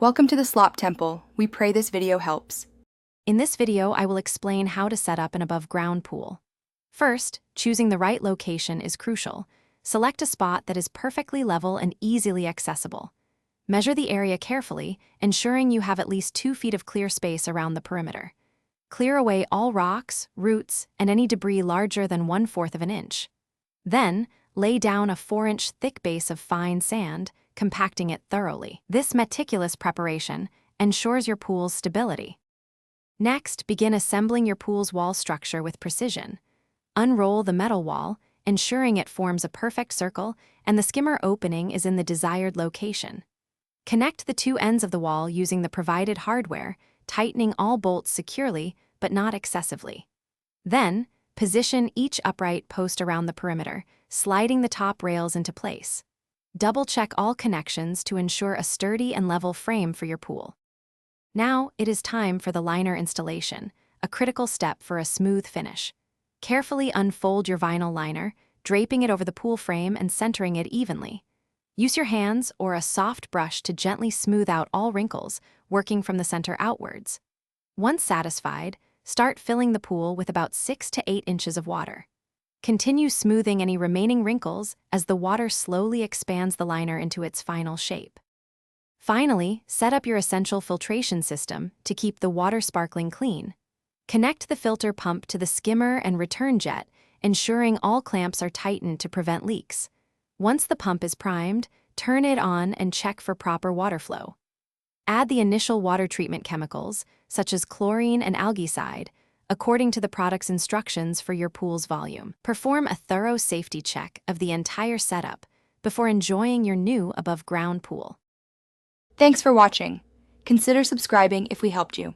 Welcome to the Slop Temple. We pray this video helps. In this video, I will explain how to set up an above-ground pool. First, choosing the right location is crucial. Select a spot that is perfectly level and easily accessible. Measure the area carefully, ensuring you have at least 2 feet of clear space around the perimeter. Clear away all rocks, roots, and any debris larger than 1/4 of an inch. Then, lay down a 4-inch thick base of fine sand, compacting it thoroughly. This meticulous preparation ensures your pool's stability. Next, begin assembling your pool's wall structure with precision. Unroll the metal wall, ensuring it forms a perfect circle and the skimmer opening is in the desired location. Connect the 2 ends of the wall using the provided hardware, tightening all bolts securely but not excessively. Then, position each upright post around the perimeter, sliding the top rails into place. Double-check all connections to ensure a sturdy and level frame for your pool. Now, it is time for the liner installation, a critical step for a smooth finish. Carefully unfold your vinyl liner, draping it over the pool frame and centering it evenly. Use your hands or a soft brush to gently smooth out all wrinkles, working from the center outwards. Once satisfied, start filling the pool with about 6 to 8 inches of water. Continue smoothing any remaining wrinkles as the water slowly expands the liner into its final shape. Finally, set up your essential filtration system to keep the water sparkling clean. Connect the filter pump to the skimmer and return jet, ensuring all clamps are tightened to prevent leaks. Once the pump is primed, turn it on and check for proper water flow. Add the initial water treatment chemicals, such as chlorine and algaecide, according to the product's instructions for your pool's volume. Perform a thorough safety check of the entire setup before enjoying your new above-ground pool. Thanks for watching. Consider subscribing if we helped you.